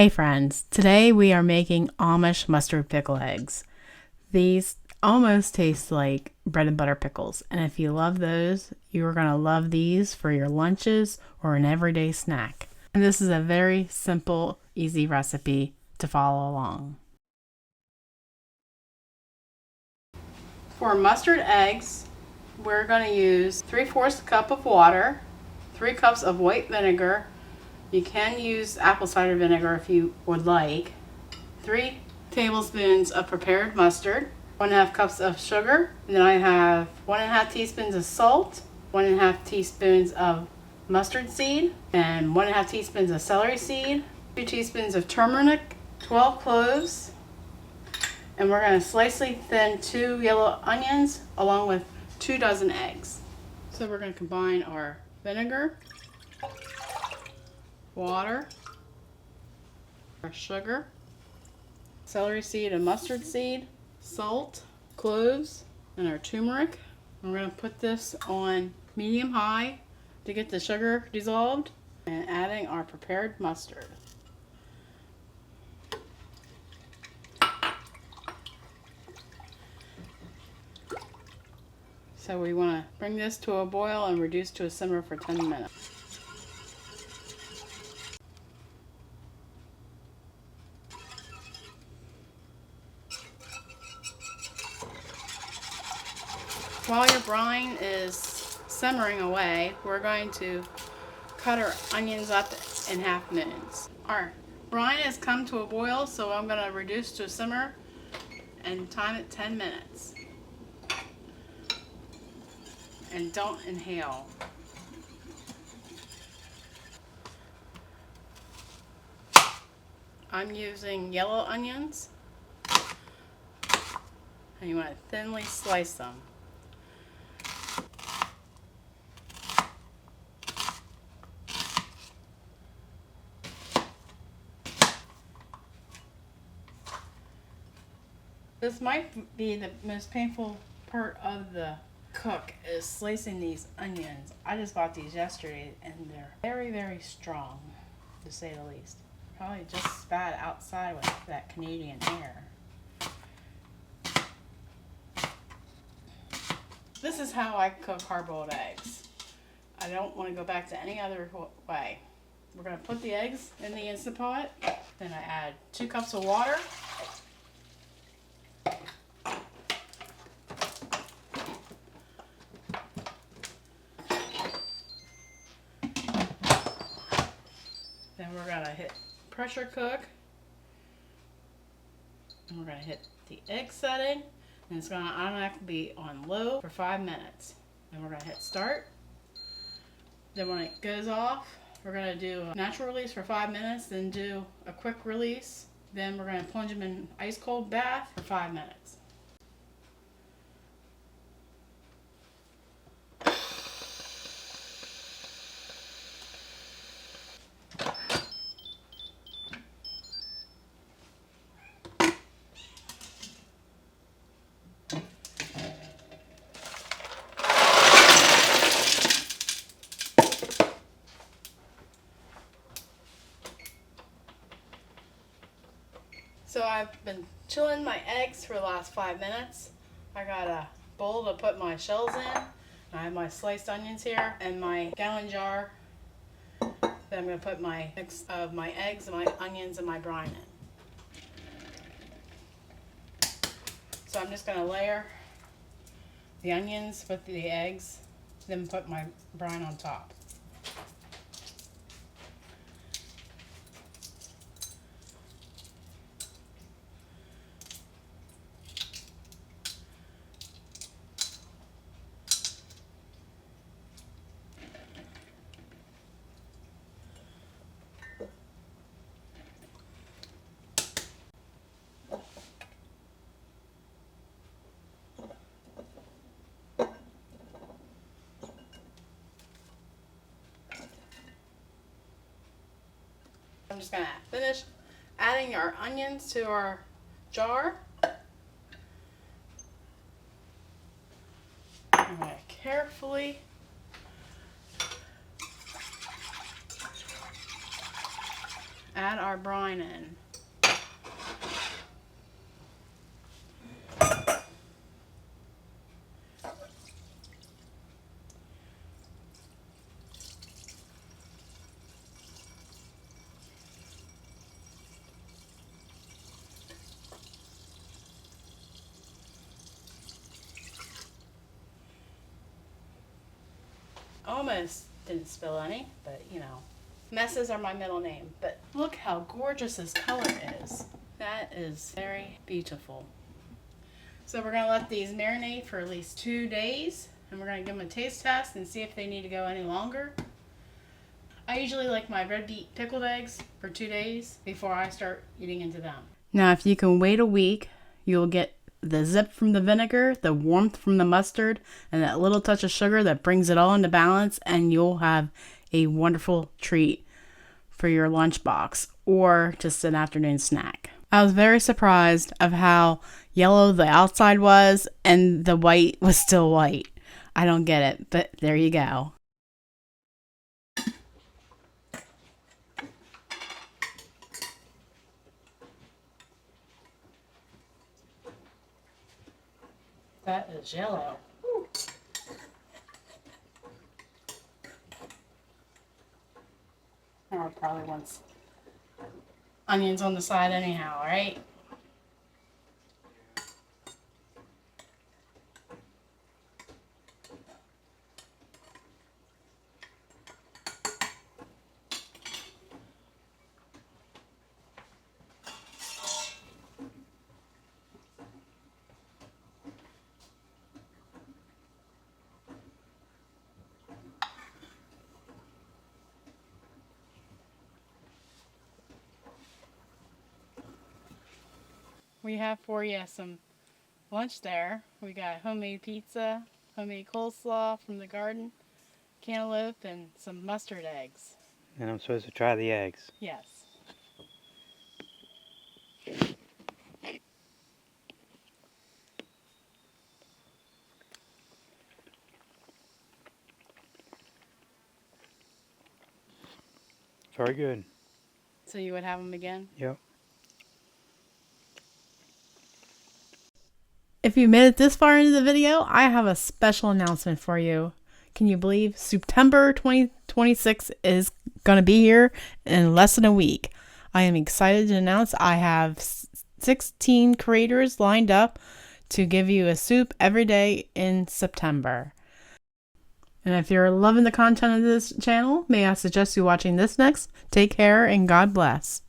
Hey friends, today we are making Amish mustard pickle eggs. These almost taste like bread and butter pickles, and if you love those, you are going to love these for your lunches or an everyday snack. And this is a very simple, easy recipe to follow along. For mustard eggs, we're going to use 3/4 cup of water, 3 cups of white vinegar. You can use apple cider vinegar if you would like. 3 tablespoons of prepared mustard, 1.5 cups of sugar, and then I have 1.5 teaspoons of salt, 1.5 teaspoons of mustard seed, and 1.5 teaspoons of celery seed, 2 teaspoons of turmeric, 12 cloves, and we're going to slightly thin 2 yellow onions along with 2 dozen eggs. So we're going to combine our vinegar, water, our sugar, celery seed and mustard seed, salt, cloves, and our turmeric. We're going to put this on medium-high to get the sugar dissolved, and adding our prepared mustard. So we want to bring this to a boil and reduce to a simmer for 10 minutes. While your brine is simmering away, we're going to cut our onions up in half moons. Our brine has come to a boil, so I'm going to reduce to a simmer and time it 10 minutes. And don't inhale. I'm using yellow onions, and you want to thinly slice them. This might be the most painful part of the cook, is slicing these onions. I just bought these yesterday and they're very, very strong, to say the least. Probably just spat outside with that Canadian air. This is how I cook hard-boiled eggs. I don't want to go back to any other way. We're going to put the eggs in the Instant Pot. Then I add 2 cups of water. Then we're going to hit pressure cook. And we're going to hit the egg setting. And it's going to automatically be on low for 5 minutes. And we're going to hit start. Then when it goes off, we're going to do a natural release for 5 minutes, then do a quick release. Then we're going to plunge them in ice cold bath for 5 minutes. So I've been chilling my eggs for the last 5 minutes. I got a bowl to put my shells in. I have my sliced onions here and my gallon jar that I'm going to put my mix of my eggs and my onions and my brine in. So I'm just going to layer the onions with the eggs, then put my brine on top. I'm just going to finish adding our onions to our jar. I'm going to carefully add our brine in. Almost didn't spill any, but you know, messes are my middle name. But look how gorgeous this color is. That is very beautiful. So we're gonna let these marinate for at least 2 days, and we're gonna give them a taste test and see if they need to go any longer. I usually like my red beet pickled eggs for 2 days before I start eating into them. Now, if you can wait a week, you'll get the zip from the vinegar, the warmth from the mustard, and that little touch of sugar that brings it all into balance, and you'll have a wonderful treat for your lunchbox or just an afternoon snack. I was very surprised of how yellow the outside was and the white was still white. I don't get it, but there you go. That is yellow. Or probably wants onions on the side anyhow, right? We have for you some lunch there. We got homemade pizza, homemade coleslaw from the garden, cantaloupe, and some mustard eggs. And I'm supposed to try the eggs. Yes. Very good. So you would have them again? Yep. If you made it this far into the video, I have a special announcement for you. Can you believe September 2026 is going to be here in less than a week? I am excited to announce I have 16 creators lined up to give you a soup every day in September. And if you're loving the content of this channel, may I suggest you watching this next? Take care and God bless.